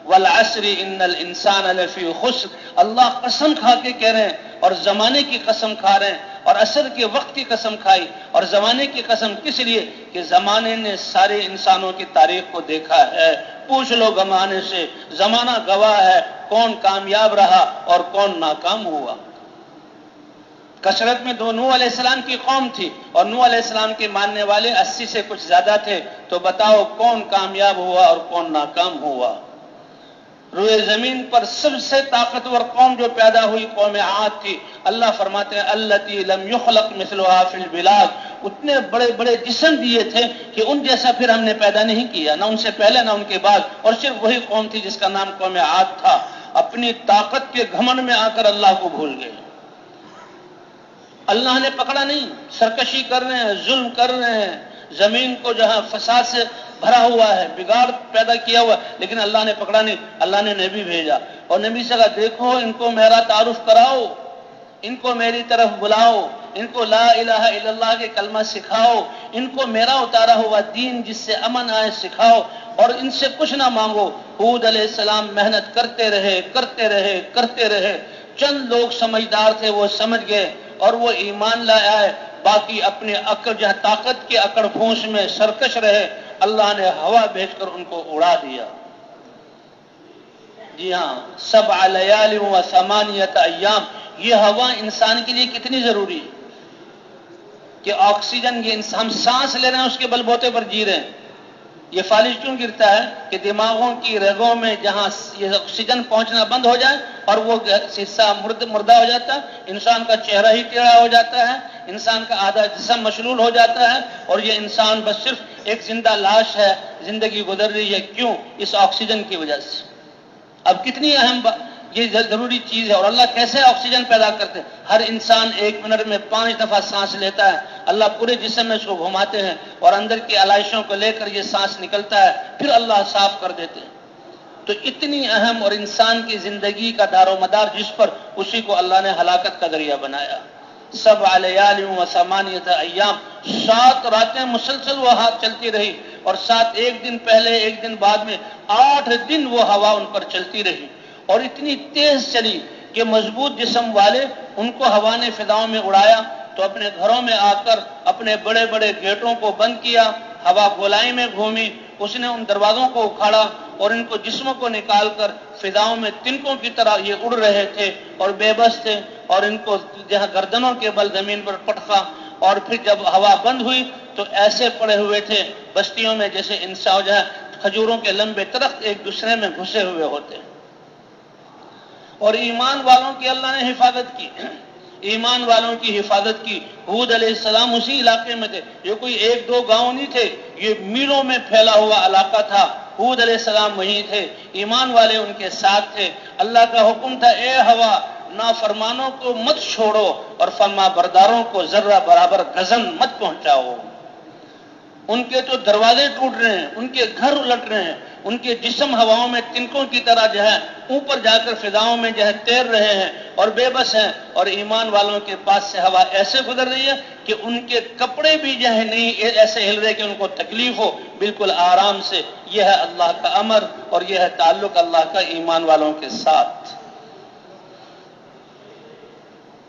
والعصر ان الانسان لفی خسر، اللہ قسم کھا کے کہہ رہے ہیں اور زمانے کی قسم کھا رہے ہیں اور عصر کے وقت کی قسم کھائی اور زمانے کی قسم کس لیے کہ زمانے نے سارے انسانوں کی تاریخ کو دیکھا ہے۔ پوچھ لو زمانے سے، زمانہ گواہ ہے کون کامیاب رہا اور کون ناکام ہوا۔ کثرت میں نوح علیہ السلام کی قوم تھی اور نوح علیہ السلام کے ماننے والے 80 سے کچھ زیادہ تھے، تو بتاؤ کون کامیاب ہوا اور کون ناکام ہوا۔ روئے زمین پر سب سے طاقتور قوم جو پیدا ہوئی قوم عاد تھی۔ اللہ فرماتے ہیں التی لم یخلق مثلها فی البلاد، اتنے بڑے بڑے جسم دیے تھے کہ ان جیسا پھر ہم نے پیدا نہیں کیا، نہ ان سے پہلے نہ ان کے بعد، اور صرف وہی قوم تھی جس کا نام قوم عاد تھا۔ اپنی طاقت کے گھمنڈ میں آ کر اللہ کو بھول گئے، اللہ نے پکڑا نہیں، سرکشی کر رہے ہیں، ظلم کر رہے ہیں، زمین کو جہاں فساد سے بھرا ہوا ہے، بگاڑ پیدا کیا ہوا، لیکن اللہ نے پکڑا نہیں۔ اللہ نے نبی بھیجا اور نبی سے کہا دیکھو ان کو میرا تعارف کراؤ، ان کو میری طرف بلاؤ، ان کو لا الہ الا اللہ کے کلمہ سکھاؤ، ان کو میرا اتارا ہوا دین جس سے امن آئے سکھاؤ، اور ان سے کچھ نہ مانگو۔ ہود علیہ السلام محنت کرتے رہے کرتے رہے کرتے رہے، چند لوگ سمجھدار تھے وہ سمجھ گئے اور وہ ایمان لائے آئے، باقی اپنے عقل جہاں طاقت کے اکڑ پھونس میں سرکش رہے، اللہ نے ہوا بھیج کر ان کو اڑا دیا۔ جی ہاں، 7 لیال و 8 ایام، یہ ہوا انسان کے لیے کتنی ضروری ہے کہ آکسیجن، یہ ہم سانس لے رہے ہیں اس کے بل بوتے پر جی رہے ہیں۔ یہ فالج کیوں گرتا ہے کہ دماغوں کی رگوں میں جہاں یہ آکسیجن پہنچنا بند ہو جائے اور وہ حصہ مردہ ہو جاتا ہے، انسان کا چہرہ ہی ٹیڑھا ہو جاتا ہے، انسان کا آدھا جسم مشلول ہو جاتا ہے، اور یہ انسان بس صرف ایک زندہ لاش ہے، زندگی گزر رہی ہے۔ کیوں؟ اس آکسیجن کی وجہ سے۔ اب کتنی اہم یہ ضروری چیز ہے، اور اللہ کیسے آکسیجن پیدا کرتے ہیں؟ ہر انسان 1 منٹ میں 5 دفعہ سانس لیتا ہے، اللہ پورے جسم میں اس کو گھماتے ہیں اور اندر کی علائشوں کو لے کر یہ سانس نکلتا ہے، پھر اللہ صاف کر دیتے ہیں۔ تو اتنی اہم اور انسان کی زندگی کا دار و مدار جس پر، اسی کو اللہ نے ہلاکت کا ذریعہ بنایا۔ 7 لیال و 8 ایام، 7 راتیں مسلسل وہ ہوا چلتی رہی، اور 7 ایک دن پہلے ایک دن بعد میں 8 دن وہ ہوا ان پر چلتی رہی، اور اتنی تیز چلی کہ مضبوط جسم والے ان کو ہوا نے فضاؤں میں اڑایا تو اپنے گھروں میں آ کر اپنے بڑے بڑے گیٹوں کو بند کیا، ہوا گولائی میں گھومی، اس نے ان دروازوں کو اکھاڑا اور ان کو جسموں کو نکال کر فضاؤں میں تنکوں کی طرح یہ اڑ رہے تھے اور بے بس تھے، اور ان کو جہاں گردنوں کے بل زمین پر پٹخا، اور پھر جب ہوا بند ہوئی تو ایسے پڑے ہوئے تھے بستیوں میں جیسے انسان جو ہے کھجوروں کے لمبے درخت ایک دوسرے میں گھسے ہوئے ہوتے۔ اور ایمان والوں کی اللہ نے حفاظت کی، ایمان والوں کی حفاظت کی۔ ہود علیہ السلام اسی علاقے میں تھے، یہ کوئی 1-2 گاؤں نہیں تھے، یہ میلوں میں پھیلا ہوا علاقہ تھا۔ ہود علیہ السلام وہیں تھے، ایمان والے ان کے ساتھ تھے۔ اللہ کا حکم تھا اے ہوا نافرمانوں کو مت چھوڑو اور فرما برداروں کو ذرہ برابر گزن مت پہنچاؤ۔ ان کے تو دروازے ٹوٹ رہے ہیں، ان کے گھر الٹ رہے ہیں، ان کے جسم ہواؤں میں تنکوں کی طرح جو ہے اوپر جا کر فضاؤں میں جو ہے تیر رہے ہیں اور بے بس ہیں، اور ایمان والوں کے پاس سے ہوا ایسے گزر رہی ہے کہ ان کے کپڑے بھی جو ہے نہیں ایسے ہل رہے کہ ان کو تکلیف ہو، بالکل آرام سے۔ یہ ہے اللہ کا امر اور یہ ہے تعلق اللہ کا ایمان والوں کے ساتھ۔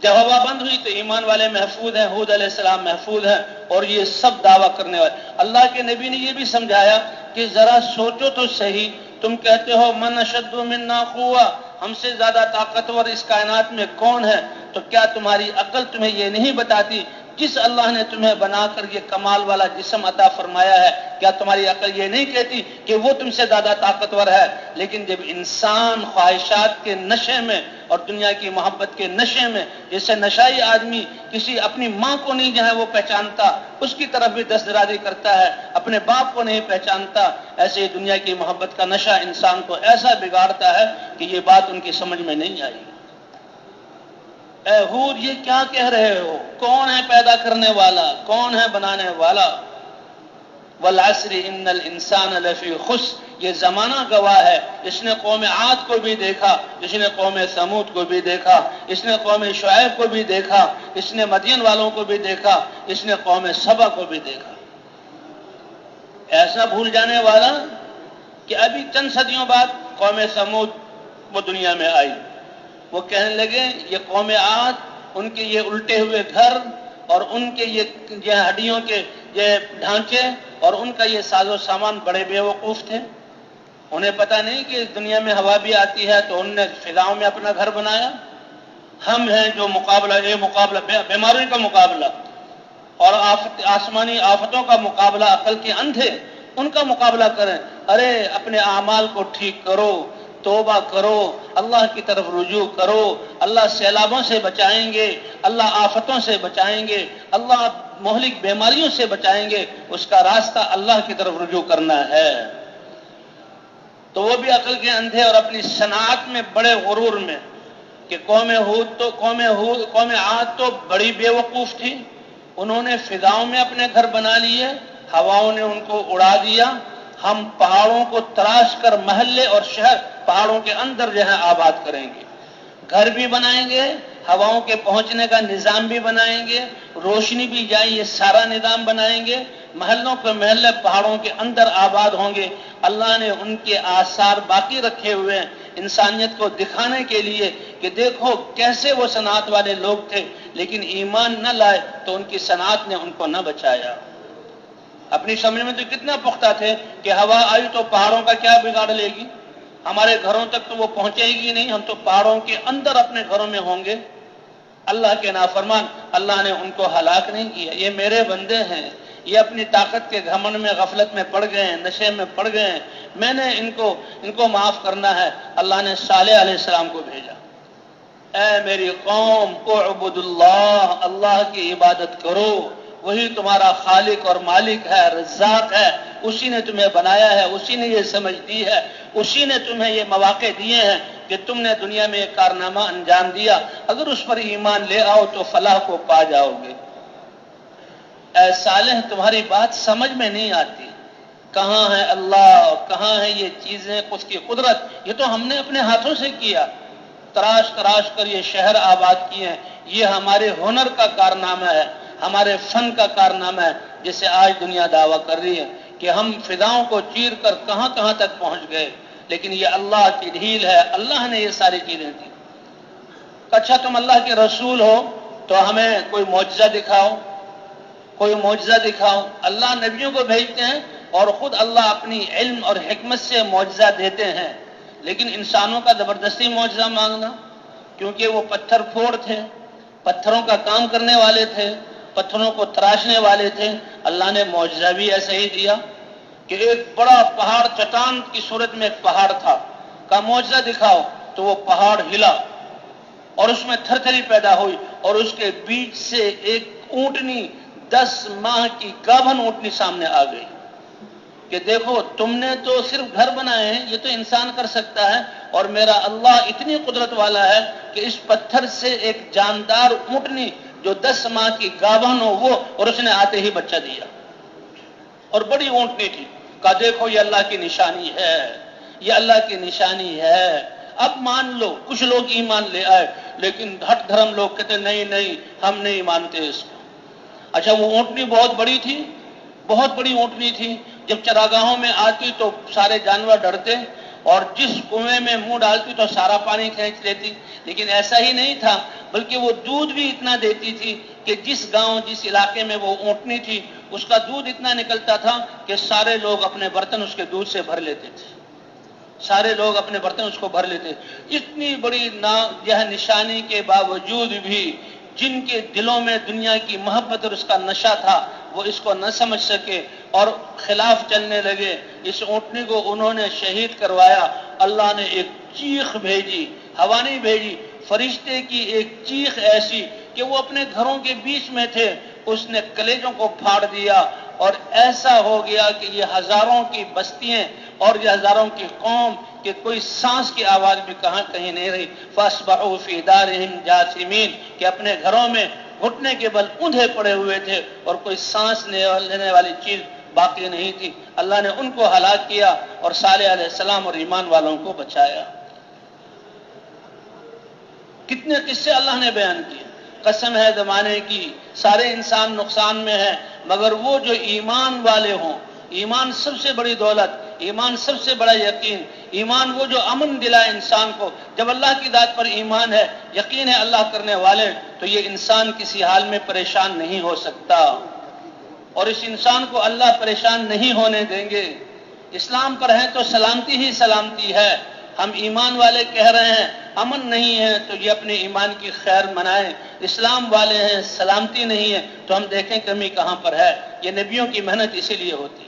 جب ہوا بند ہوئی تو ایمان والے محفوظ ہیں، ہود علیہ السلام محفوظ ہیں، اور یہ سب دعویٰ کرنے والے۔ اللہ کے نبی نے یہ بھی سمجھایا کہ ذرا سوچو تو صحیح، تم کہتے ہو من اشد منا قوہ، ہم سے زیادہ طاقتور اس کائنات میں کون ہے؟ تو کیا تمہاری عقل تمہیں یہ نہیں بتاتی جس اللہ نے تمہیں بنا کر یہ کمال والا جسم عطا فرمایا ہے، کیا تمہاری عقل یہ نہیں کہتی کہ وہ تم سے زیادہ طاقتور ہے؟ لیکن جب انسان خواہشات کے نشے میں اور دنیا کی محبت کے نشے میں، جیسے نشائی آدمی کسی اپنی ماں کو نہیں جو ہے وہ پہچانتا، اس کی طرف بھی دست درازی کرتا ہے، اپنے باپ کو نہیں پہچانتا، ایسے ہی دنیا کی محبت کا نشہ انسان کو ایسا بگاڑتا ہے کہ یہ بات ان کی سمجھ میں نہیں آئی۔ اے ہود یہ کیا کہہ رہے ہو؟ کون ہے پیدا کرنے والا؟ کون ہے بنانے والا؟ والعصر ان الانسان لفی خسر، یہ زمانہ گواہ ہے، اس نے قوم عاد کو بھی دیکھا، اس نے قوم ثمود کو بھی دیکھا، اس نے قوم شعیب کو بھی دیکھا، اس نے مدین والوں کو بھی دیکھا، اس نے قوم سبا کو بھی دیکھا۔ ایسا بھول جانے والا کہ ابھی چند صدیوں بعد قوم سمود وہ دنیا میں آئی. وہ کہنے لگے یہ قوم عاد، ان کے یہ الٹے ہوئے گھر اور ان کے یہ ہڈیوں کے یہ ڈھانچے اور ان کا یہ ساز و سامان بڑے بیوقوف تھے. انہیں پتہ نہیں کہ اس دنیا میں ہوا بھی آتی ہے، تو انہوں نے فضاؤں میں اپنا گھر بنایا. ہم ہیں جو مقابلہ بیماریوں کا مقابلہ اور آسمانی آفتوں کا مقابلہ عقل کے اندھے ان کا مقابلہ کریں. ارے اپنے اعمال کو ٹھیک کرو، توبہ کرو، اللہ کی طرف رجوع کرو. اللہ سیلابوں سے بچائیں گے، اللہ آفتوں سے بچائیں گے، اللہ مہلک بیماریوں سے بچائیں گے. اس کا راستہ اللہ کی طرف رجوع کرنا ہے. تو وہ بھی عقل کے اندھے اور اپنی صنعت میں بڑے غرور میں کہ قوم عاد تو بڑی بیوقوف تھی. انہوں نے فضاؤں میں اپنے گھر بنا لیے، ہواؤں نے ان کو اڑا دیا. ہم پہاڑوں کو تراش کر محلے اور شہر پہاڑوں کے اندر جو ہے آباد کریں گے، گھر بھی بنائیں گے، ہواؤں کے پہنچنے کا نظام بھی بنائیں گے، روشنی بھی جائے یہ سارا نظام بنائیں گے. محلوں کے محلے پہاڑوں کے اندر آباد ہوں گے. اللہ نے ان کے آثار باقی رکھے ہوئے ہیں انسانیت کو دکھانے کے لیے کہ دیکھو کیسے وہ صنعت والے لوگ تھے، لیکن ایمان نہ لائے تو ان کی صنعت نے ان کو نہ بچایا. اپنی سمجھ میں تو کتنا پختہ تھے کہ ہوا آئی تو پہاڑوں کا کیا بگاڑ لے گی، ہمارے گھروں تک تو وہ پہنچے گی نہیں، ہم تو پہاڑوں کے اندر اپنے گھروں میں ہوں گے. اللہ کے نافرمان، اللہ نے ان کو ہلاک نہیں کیا. یہ میرے بندے ہیں، یہ اپنی طاقت کے گھمنڈ میں غفلت میں پڑ گئے ہیں، نشے میں پڑ گئے ہیں، میں نے ان کو معاف کرنا ہے. اللہ نے صالح علیہ السلام کو بھیجا. اے میری قوم اعبدوا اللہ، اللہ کی عبادت کرو، وہی تمہارا خالق اور مالک ہے، رزاق ہے. اسی نے تمہیں بنایا ہے، اسی نے یہ سمجھ دی ہے، اسی نے تمہیں یہ مواقع دیے ہیں کہ تم نے دنیا میں ایک کارنامہ انجام دیا. اگر اس پر ایمان لے آؤ تو فلاح کو پا جاؤ گے. اے صالح تمہاری بات سمجھ میں نہیں آتی، کہاں ہے اللہ، کہاں ہے یہ چیزیں، اس کی قدرت. یہ تو ہم نے اپنے ہاتھوں سے کیا، تراش تراش کر یہ شہر آباد کیے ہیں. یہ ہمارے ہنر کا کارنامہ ہے، ہمارے فن کا کارنامہ ہے، جسے آج دنیا دعویٰ کر رہی ہے کہ ہم فضاؤں کو چیر کر کہاں کہاں تک پہنچ گئے. لیکن یہ اللہ کی ڈھیل ہے، اللہ نے یہ ساری چیزیں دی. اچھا تم اللہ کے رسول ہو تو ہمیں کوئی معجزہ دکھاؤ، کوئی معجزہ دکھاؤ. اللہ نبیوں کو بھیجتے ہیں اور خود اللہ اپنی علم اور حکمت سے معجزہ دیتے ہیں. لیکن انسانوں کا زبردستی معجزہ مانگنا، کیونکہ وہ پتھر پھوڑ تھے، پتھروں کا کام کرنے والے تھے، پتھروں کو تراشنے والے تھے. اللہ نے معجزہ بھی ایسا ہی دیا کہ ایک بڑا پہاڑ، چٹان کی صورت میں ایک پہاڑ تھا، کا معجزہ دکھاؤ تو وہ پہاڑ ہلا اور اس میں تھرتھری پیدا ہوئی اور اس کے بیچ سے ایک اونٹنی، 10 ماہ کی گابھن اونٹنی سامنے آ گئی کہ دیکھو تم نے تو صرف گھر بنائے ہیں، یہ تو انسان کر سکتا ہے، اور میرا اللہ اتنی قدرت والا ہے کہ اس پتھر سے ایک جاندار اونٹنی جو 10 ماہ کی گابھن ہو وہ، اور اس نے آتے ہی بچہ دیا اور بڑی اونٹنی تھی. کہا دیکھو یہ اللہ کی نشانی ہے، یہ اللہ کی نشانی ہے. اب مان لو کچھ لوگ ایمان لے آئے، لیکن ہٹ دھرم لوگ کہتے نہیں ہم نہیں مانتے اس کو. اچھا وہ اونٹنی بہت بڑی تھی، بہت بڑی اونٹنی تھی. جب چراگاہوں میں آتی تو سارے جانور ڈرتے اور جس کنویں میں منہ ڈالتی تو سارا پانی کھینچ لیتی. لیکن ایسا ہی نہیں تھا، بلکہ وہ دودھ بھی اتنا دیتی تھی کہ جس گاؤں جس علاقے میں وہ اونٹنی تھی اس کا دودھ اتنا نکلتا تھا کہ سارے لوگ اپنے برتن اس کے دودھ سے بھر لیتے تھے، سارے لوگ اپنے برتن اس کو بھر لیتے. اتنی بڑی نشانی کے باوجود بھی جن کے دلوں میں دنیا کی محبت اور اس کا نشہ تھا وہ اس کو نہ سمجھ سکے اور خلاف چلنے لگے. اس اونٹنی کو انہوں نے شہید کروایا. اللہ نے ایک چیخ بھیجی، ہوا نہیں بھیجی، فرشتے کی ایک چیخ ایسی کہ وہ اپنے گھروں کے بیچ میں تھے، اس نے کلیجوں کو پھاڑ دیا اور ایسا ہو گیا کہ یہ ہزاروں کی بستیاں اور یہ ہزاروں کی قوم کہ کوئی سانس کی آواز بھی کہیں نہیں رہی. فَأَصْبَحُوا فِي دَارِهِمْ جَاثِمِينَ کہ اپنے گھروں میں گھٹنے کے بل اوندھے پڑے ہوئے تھے اور کوئی سانس لینے والی چیز باقی نہیں تھی. اللہ نے ان کو ہلاک کیا اور صالح علیہ السلام اور ایمان والوں کو بچایا. کتنے قصے اللہ نے بیان کیے. قسم ہے زمانے کی، سارے انسان نقصان میں ہیں، مگر وہ جو ایمان والے ہوں. ایمان سب سے بڑی دولت. ایمان سب سے بڑا یقین، ایمان وہ جو امن دلائے انسان کو. جب اللہ کی ذات پر ایمان ہے، یقین ہے اللہ کرنے والے، تو یہ انسان کسی حال میں پریشان نہیں ہو سکتا، اور اس انسان کو اللہ پریشان نہیں ہونے دیں گے. اسلام پر ہیں تو سلامتی ہی سلامتی ہے. ہم ایمان والے کہہ رہے ہیں امن نہیں ہے تو یہ اپنے ایمان کی خیر منائیں. اسلام والے ہیں سلامتی نہیں ہے تو ہم دیکھیں کمی کہاں پر ہے. یہ نبیوں کی محنت اسی لیے ہوتی ہے.